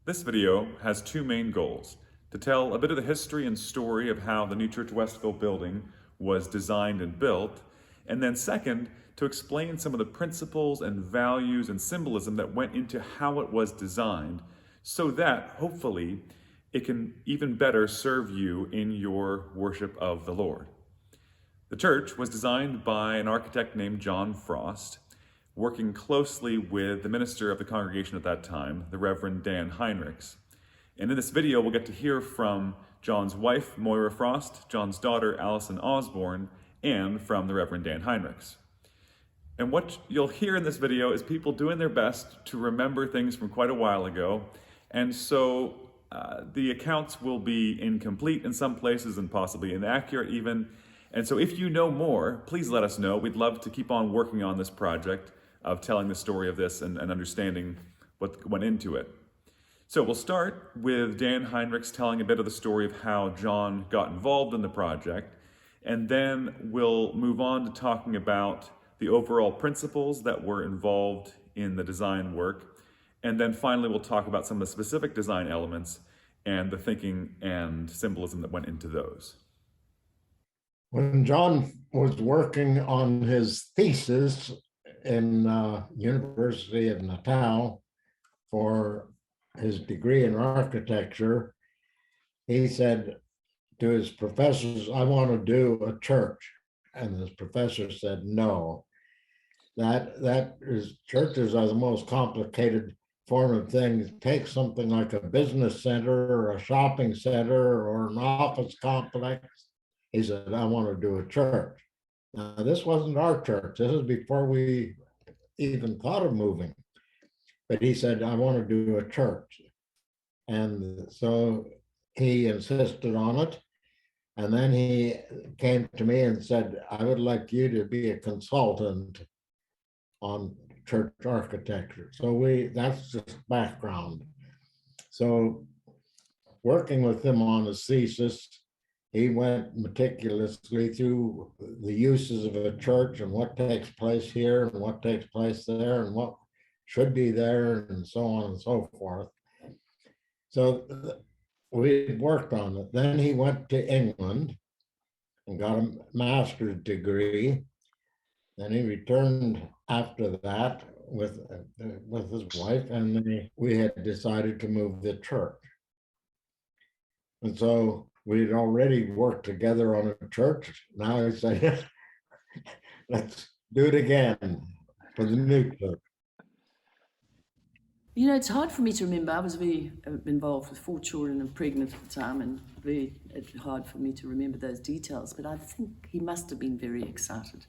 This video has two main goals: to tell a bit of the history and story of how the new Church Westville building was designed and built, and then second, to explain some of the principles and values and symbolism that went into how it was designed, so that, hopefully, it can even better serve you in your worship of the Lord. The church was designed by an architect named John Frost, working closely with the minister of the congregation at that time, the Rev Dan Heinrichs. And in this video, we'll get to hear from John's wife, Moira Frost, John's daughter, Alison Osborn, and from the Rev Dan Heinrichs. And what you'll hear in this video is people doing their best to remember things from quite a while ago. And so the accounts will be incomplete in some places and possibly inaccurate even. And so if you know more, please let us know. We'd love to keep on working on this project of telling the story of this and understanding what went into it. So we'll start with Dan Heinrichs telling a bit of the story of how John got involved in the project, and then we'll move on to talking about the overall principles that were involved in the design work, and then finally we'll talk about some of the specific design elements and the thinking and symbolism that went into those. When John was working on his thesis in University of Natal for his degree in architecture, he said to his professors, "I want to do a church." And his professor said, "No, churches are the most complicated form of things. Take something like a business center or a shopping center or an office complex." He said, "I want to do a church." Now, this wasn't our church. This is before we even thought of moving. But he said, "I want to do a church." And so he insisted on it. And then he came to me and said, "I would like you to be a consultant on church architecture." So that's just background. So working with him on his thesis, he went meticulously through the uses of a church and what takes place here and what takes place there and what should be there and so on and so forth. So we worked on it. Then he went to England and got a master's degree. Then he returned after that with his wife, and we had decided to move the church. And so we'd already worked together on a church. Now he said, "Let's do it again for the new church." You know, it's hard for me to remember. I was very involved with 4 children and pregnant at the time, and very hard for me to remember those details. But I think he must have been very excited.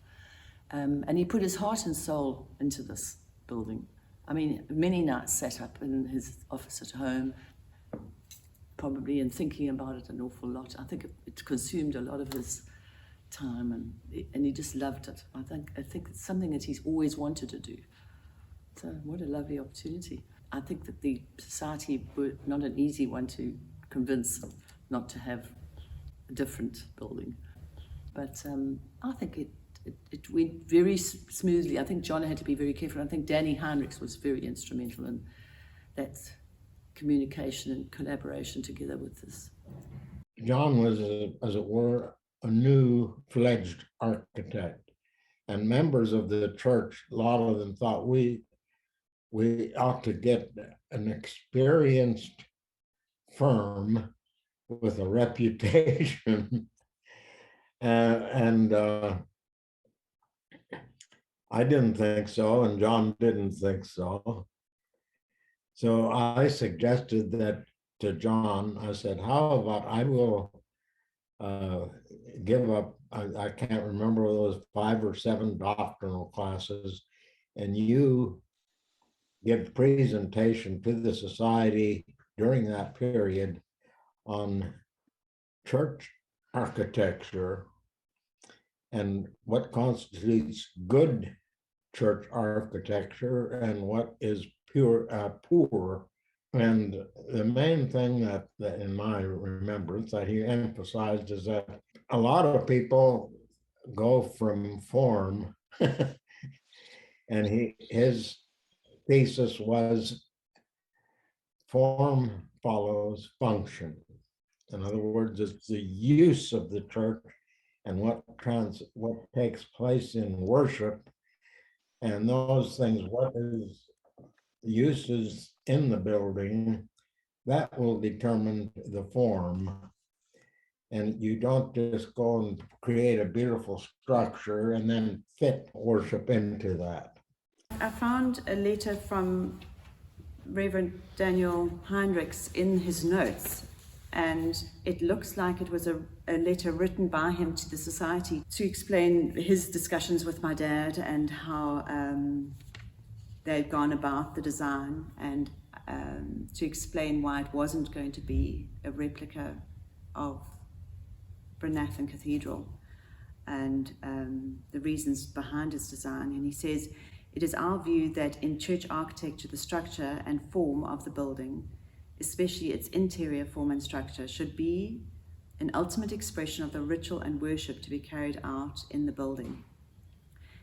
And he put his heart and soul into this building. I mean, many nights sat up in his office at home, probably, and thinking about it an awful lot. I think it consumed a lot of his time, and he just loved it. I think it's something that he's always wanted to do. So what a lovely opportunity. I think that the society were not an easy one to convince not to have a different building. But I think it went very smoothly. I think John had to be very careful. I think Danny Heinrichs was very instrumental in that communication and collaboration together with this. John was, as it were, a new fledged architect, and members of the church, a lot of them thought we ought to get an experienced firm with a reputation. and I didn't think so, and John didn't think so. So I suggested that to John. I said, "How about I will give up, I can't remember those 5 or 7 doctrinal classes, and you give presentation to the society during that period on church architecture and what constitutes good church architecture and what is poor." And the main thing that in my remembrance that he emphasized is that a lot of people go from form, and his thesis was form follows function. In other words, it's the use of the church and what takes place in worship, and those things, what is uses in the building, that will determine the form. And you don't just go and create a beautiful structure and then fit worship into that. I found a letter from Rev Daniel Heinrichs in his notes, and it looks like it was a letter written by him to the society to explain his discussions with my dad and how they'd gone about the design, and to explain why it wasn't going to be a replica of Brynathan Cathedral, and the reasons behind his design. And he says, "It is our view that in church architecture, the structure and form of the building, especially its interior form and structure, should be an ultimate expression of the ritual and worship to be carried out in the building.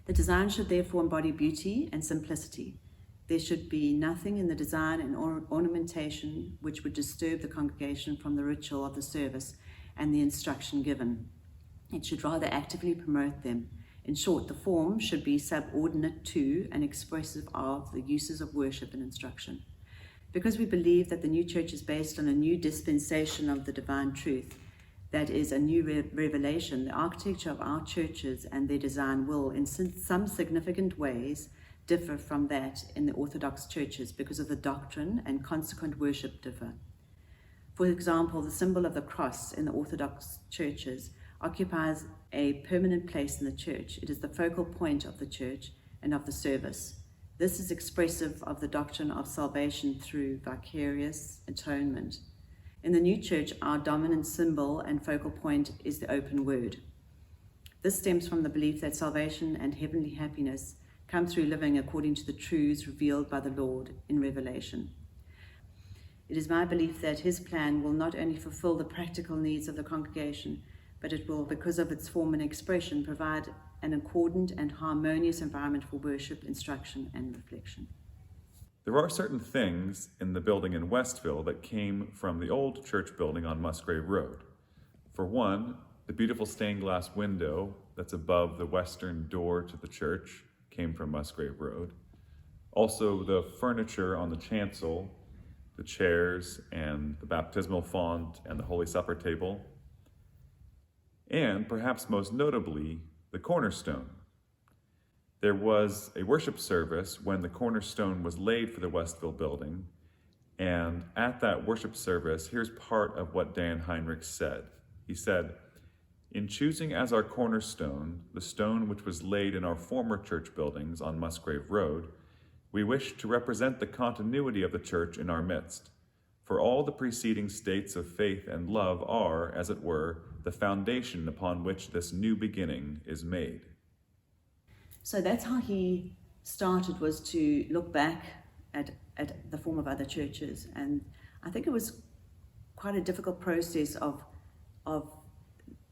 The design should therefore embody beauty and simplicity. There should be nothing in the design and ornamentation which would disturb the congregation from the ritual of the service and the instruction given. It should rather actively promote them. In short, the form should be subordinate to and expressive of the uses of worship and instruction. Because we believe that the new church is based on a new dispensation of the divine truth, that is a new revelation, the architecture of our churches and their design will, in some significant ways, differ from that in the Orthodox churches because of the doctrine and consequent worship differ. For example, the symbol of the cross in the Orthodox churches occupies a permanent place in the church. It is the focal point of the church and of the service. This is expressive of the doctrine of salvation through vicarious atonement. In the new church, our dominant symbol and focal point is the open word. This stems from the belief that salvation and heavenly happiness come through living according to the truths revealed by the Lord in Revelation. It is my belief that his plan will not only fulfill the practical needs of the congregation, but it will, because of its form and expression, provide an accordant and harmonious environment for worship, instruction, and reflection." There are certain things in the building in Westville that came from the old church building on Musgrave Road. For one, the beautiful stained glass window that's above the western door to the church came from Musgrave Road. Also, the furniture on the chancel, the chairs and the baptismal font and the Holy Supper table, and perhaps most notably, the cornerstone. There was a worship service when the cornerstone was laid for the Westville building, and at that worship service, here's part of what Dan Heinrichs said. He said, "In choosing as our cornerstone the stone which was laid in our former church buildings on Musgrave Road, we wish to represent the continuity of the church in our midst. For all the preceding states of faith and love are, as it were, the foundation upon which this new beginning is made." So that's how he started, was to look back at the form of other churches. And I think it was quite a difficult process of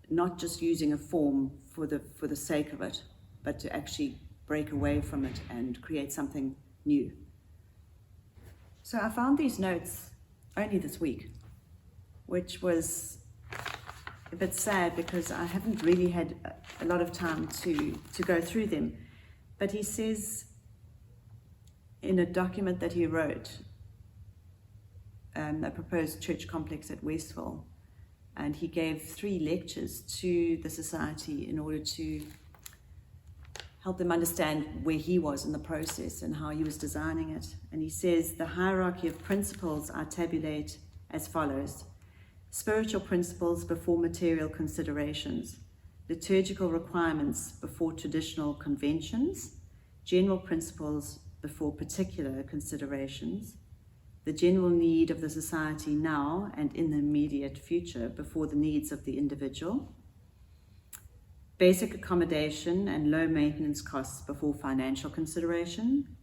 not just using a form for the sake of it, but to actually break away from it and create something new. So I found these notes only this week, which was a bit sad because I haven't really had a lot of time to go through them. But he says in a document that he wrote, a proposed church complex at Westville, and he gave 3 lectures to the society in order to help them understand where he was in the process and how he was designing it. And he says, "The hierarchy of principles I tabulate as follows: spiritual principles before material considerations, liturgical requirements before traditional conventions, general principles before particular considerations, the general need of the society now and in the immediate future before the needs of the individual, basic accommodation and low maintenance costs before financial consideration,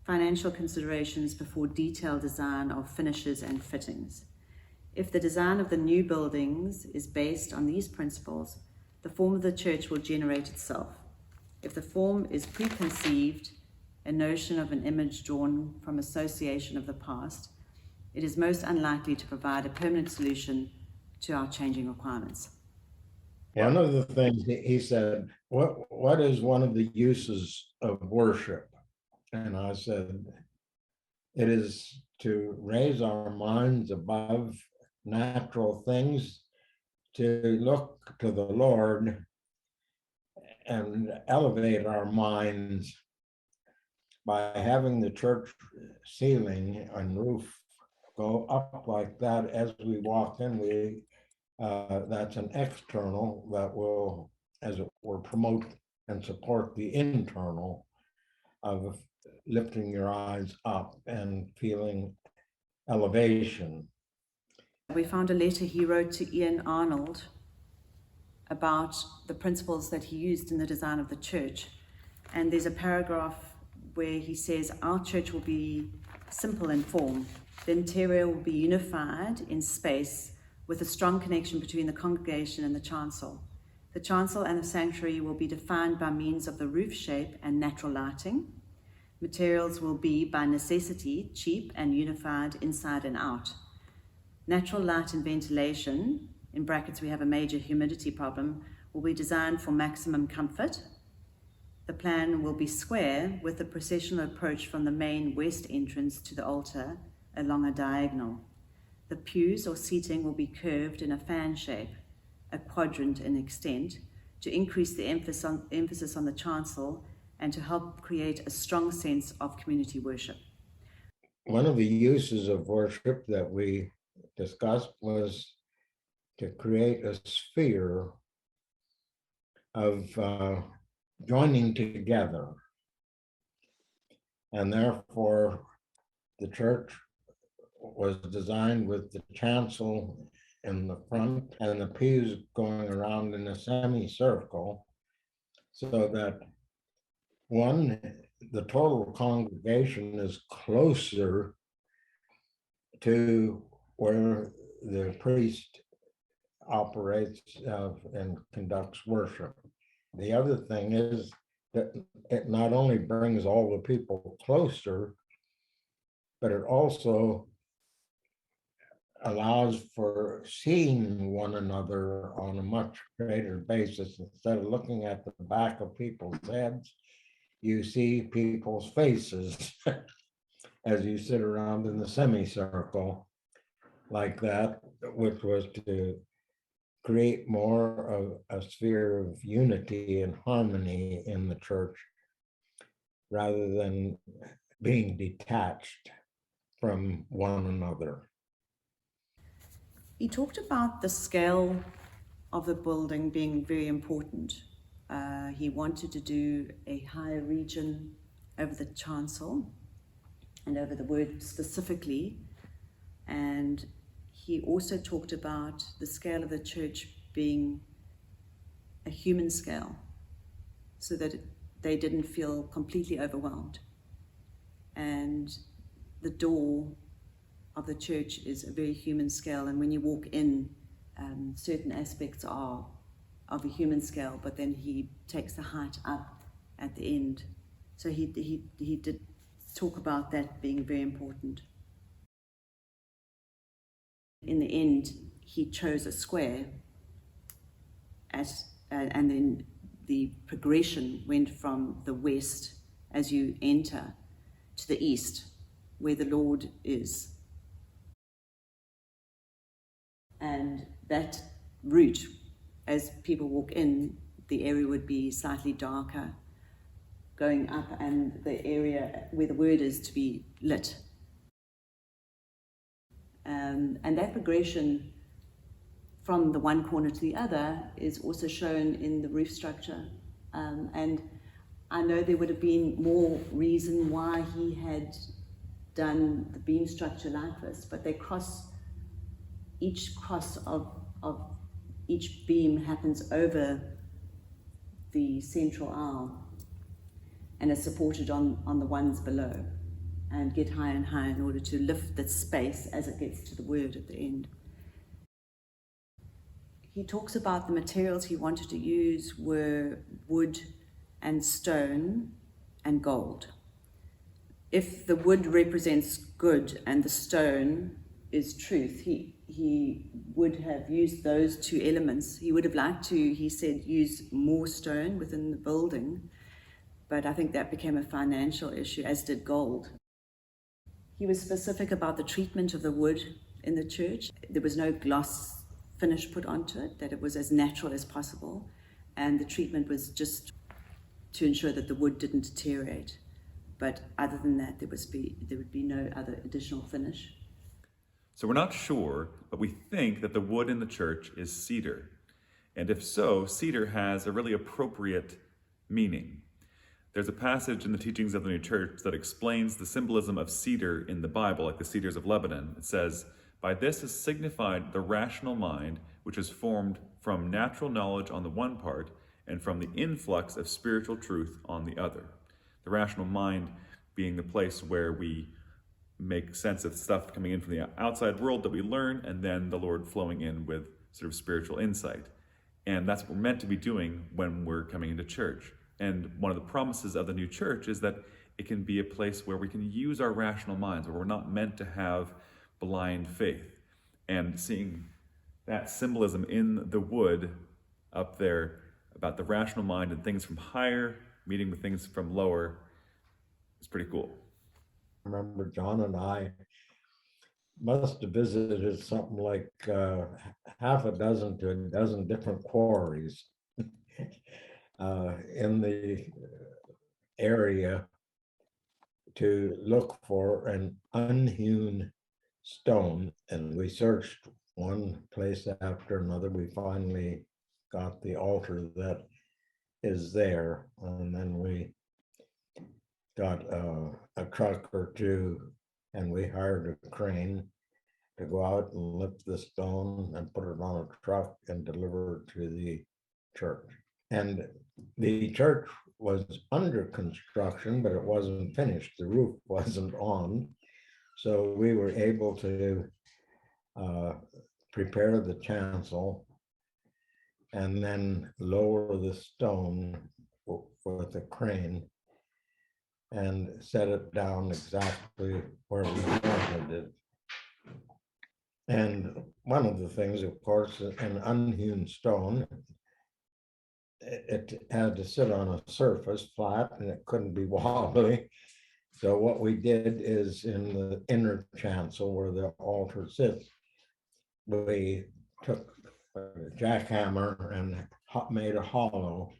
financial considerations before detailed design of finishes and fittings. If the design of the new buildings is based on these principles, the form of the church will generate itself. If the form is preconceived, a notion of an image drawn from association of the past, it is most unlikely to provide a permanent solution to our changing requirements. One of the things he said, what is one of the uses of worship? And I said, it is to raise our minds above natural things, to look to the Lord and elevate our minds by having the church ceiling and roof go up like that as we walk in. That's an external that will, as it were, promote and support the internal of lifting your eyes up and feeling elevation. We found a letter he wrote to Ian Arnold about the principles that he used in the design of the church. And there's a paragraph where he says, our church will be simple in form. The interior will be unified in space with a strong connection between the congregation and the chancel. The chancel and the sanctuary will be defined by means of the roof shape and natural lighting. Materials will be, by necessity, cheap and unified inside and out. Natural light and ventilation, in brackets we have a major humidity problem, will be designed for maximum comfort. The plan will be square with a processional approach from the main west entrance to the altar along a diagonal. The pews or seating will be curved in a fan shape, a quadrant in extent, to increase the emphasis on the chancel and to help create a strong sense of community worship. One of the uses of worship that we discussed was to create a sphere of joining together. And therefore, the church was designed with the chancel in the front and the pews going around in a semicircle, so that the total congregation is closer to where the priest operates and conducts worship. The other thing is that it not only brings all the people closer, but it also allows for seeing one another on a much greater basis. Instead of looking at the back of people's heads, you see people's faces as you sit around in the semicircle like that, which was to create more of a sphere of unity and harmony in the church rather than being detached from one another. He talked about the scale of the building being very important. He wanted to do a higher region over the chancel and over the word specifically. And he also talked about the scale of the church being a human scale, so that they didn't feel completely overwhelmed. And the door of the church is a very human scale, and when you walk in, certain aspects are of a human scale, but then he takes the height up at the end. So he did talk about that being very important. In the end, he chose a square, and then the progression went from the west as you enter to the east, where the Lord is. And that route, as people walk in, the area would be slightly darker, going up, and the area where the word is to be lit. And that progression from the one corner to the other is also shown in the roof structure. And I know there would have been more reason why he had done the beam structure like this, but they each cross of each beam happens over the central aisle and is supported on the ones below, and get higher and higher in order to lift the space as it gets to the word at the end. He talks about the materials he wanted to use were wood and stone and gold. If the wood represents good and the stone is truth. He would have used those two elements. He would have liked to, he said, use more stone within the building, but I think that became a financial issue, as did gold. He was specific about the treatment of the wood in the church. There was no gloss finish put onto it, that it was as natural as possible, and the treatment was just to ensure that the wood didn't deteriorate. But other than that, there would be no other additional finish. So we're not sure, but we think that the wood in the church is cedar. And if so, cedar has a really appropriate meaning. There's a passage in the teachings of the New Church that explains the symbolism of cedar in the Bible, like the cedars of Lebanon. It says, "By this is signified the rational mind, which is formed from natural knowledge on the one part, and from the influx of spiritual truth on the other." The rational mind being the place where we make sense of stuff coming in from the outside world that we learn, and then the Lord flowing in with sort of spiritual insight. And that's what we're meant to be doing when we're coming into church. And one of the promises of the new church is that it can be a place where we can use our rational minds, where we're not meant to have blind faith. And seeing that symbolism in the wood up there about the rational mind and things from higher meeting with things from lower is pretty cool. I remember John and I must have visited something like half a dozen to a dozen different quarries in the area to look for an unhewn stone. And we searched one place after another. We finally got the altar that is there. And then we got a truck or two, and we hired a crane to go out and lift the stone and put it on a truck and deliver it to the church. And the church was under construction, but it wasn't finished. The roof wasn't on. So we were able to prepare the chancel and then lower the stone with a crane and set it down exactly where we wanted it. And one of the things, of course, an unhewn stone, it had to sit on a surface flat and it couldn't be wobbly. So what we did is in the inner chancel where the altar sits, we took a jackhammer and made a hollow,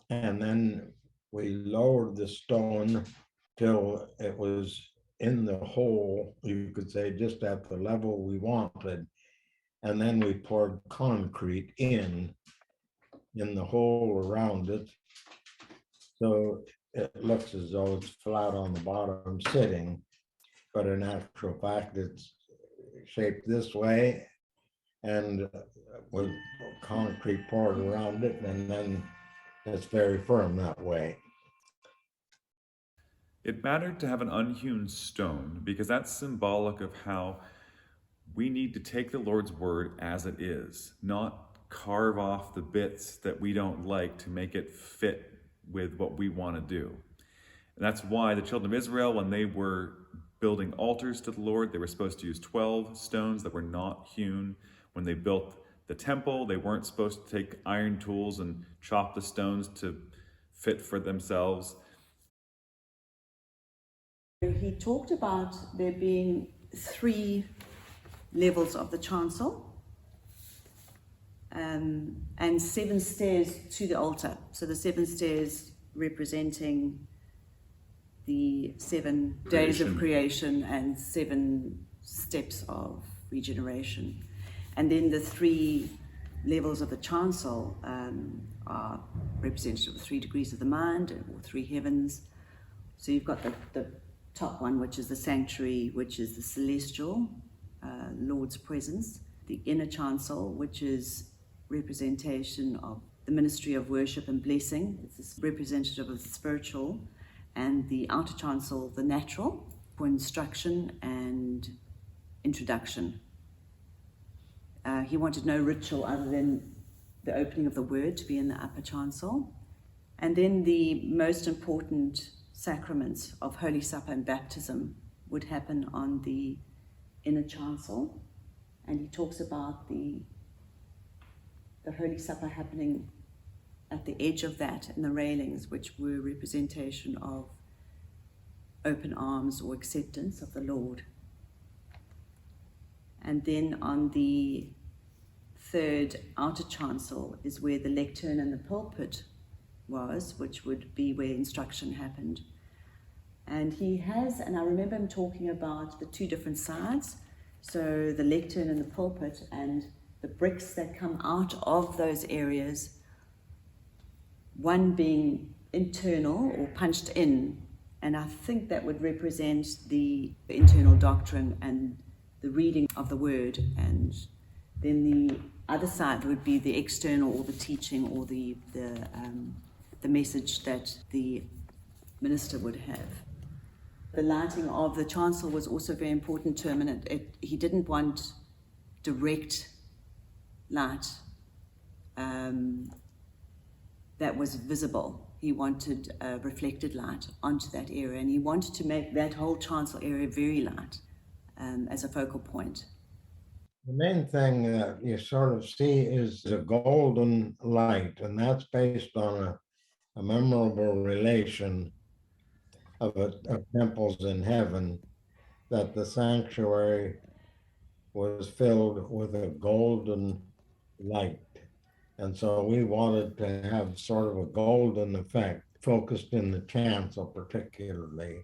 and then we lowered the stone till it was in the hole, you could say, just at the level we wanted. And then we poured concrete in the hole around it. So it looks as though it's flat on the bottom sitting, but in actual fact, it's shaped this way and with concrete poured around it, and then it's very firm that way. It mattered to have an unhewn stone because that's symbolic of how we need to take the Lord's word as it is, not carve off the bits that we don't like to make it fit with what we want to do. And that's why the children of Israel, when they were building altars to the Lord, they were supposed to use 12 stones that were not hewn. When they built the temple, they weren't supposed to take iron tools and chop the stones to fit for themselves. He talked about there being 3 levels of the chancel and 7 stairs to the altar. So the 7 stairs representing the 7 days of creation and 7 steps of regeneration. And then the 3 levels of the chancel are representative of 3 degrees of the mind, or 3 heavens. So you've got the top one, which is the sanctuary, which is the celestial Lord's presence. The inner chancel, which is representation of the ministry of worship and blessing. It's representative of the spiritual. And the outer chancel, the natural, for instruction and introduction. He wanted no ritual other than the opening of the word to be in the upper chancel. And then the most important sacraments of Holy Supper and baptism would happen on the inner chancel, and he talks about the Holy Supper happening at the edge of that and the railings, which were representation of open arms or acceptance of the Lord. And then on the third outer chancel is where the lectern and the pulpit was, which would be where instruction happened. And he has, and I remember him talking about the two different sides, so the lectern and the pulpit, and the bricks that come out of those areas, one being internal or punched in, and I think that would represent the internal doctrine and the reading of the word, and then the other side would be the external or the teaching or the message that the minister would have. The lighting of the chancel was also a very important term, and he didn't want direct light that was visible. He wanted reflected light onto that area, and he wanted to make that whole chancel area very light as a focal point. The main thing that you sort of see is a golden light, and that's based on a memorable relation of temples in heaven, that the sanctuary was filled with a golden light. And so we wanted to have sort of a golden effect, focused in the chancel particularly.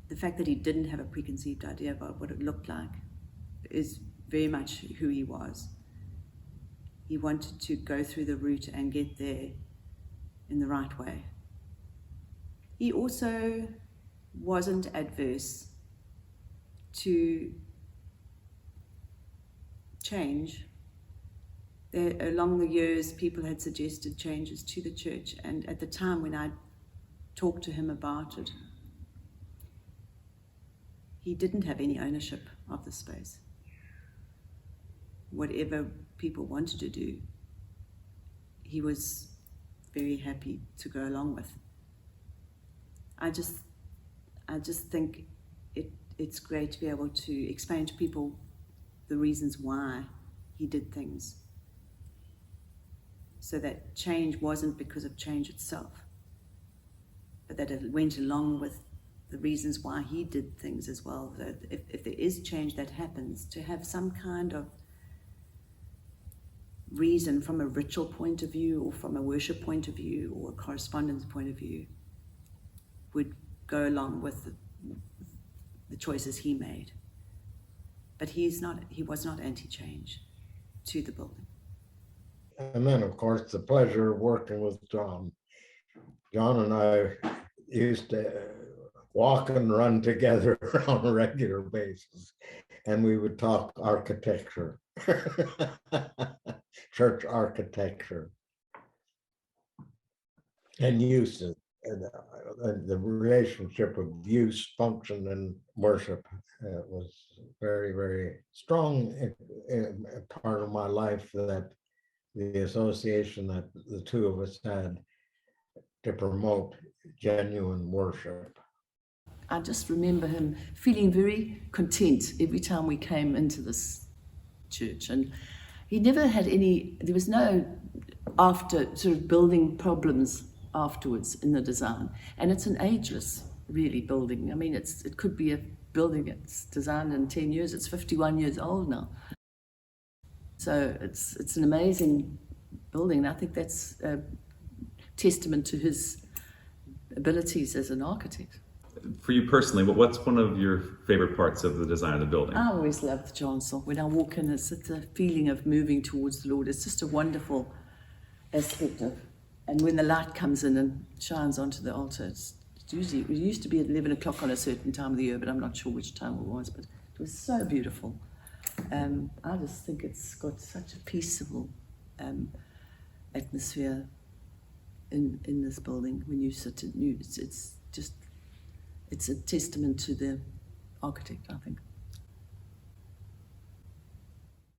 The fact that he didn't have a preconceived idea about what it looked like is very much who he was. He wanted to go through the route and get there in the right way. He also wasn't adverse to change. Along the years, people had suggested changes to the church, and at the time when I talked to him about it, he didn't have any ownership of the space. Whatever people wanted to do, he was very happy to go along with. I just think it's great to be able to explain to people the reasons why he did things, so that change wasn't because of change itself, but that it went along with the reasons why he did things as well. That if there is change that happens, to have some kind of reason from a ritual point of view, or from a worship point of view, or a correspondence point of view, would go along with the choices he made. But he was not anti-change to the building. And then, of course, the pleasure of working with John. John and I used to walk and run together on a regular basis, and we would talk architecture, church architecture, and uses, and the relationship of use, function, and worship was very, very strong part of my life, that the association that the two of us had to promote genuine worship. I just remember him feeling very content every time we came into this church, and he never had there was no after sort of building problems afterwards in the design. And it's an ageless, really, building. I mean, it could be a building that's designed in 10 years. It's 51 years old now. So it's an amazing building. I think that's a testament to his abilities as an architect. For you personally, what's one of your favorite parts of the design of the building? I always love the chancel. When I walk in, it's a feeling of moving towards the Lord. It's just a wonderful aspect of, and when the light comes in and shines onto the altar, it used to be at 11 o'clock on a certain time of the year, but I'm not sure which time it was, but it was so beautiful. I just think it's got such a peaceful atmosphere in this building. When you sit it's a testament to the architect, I think.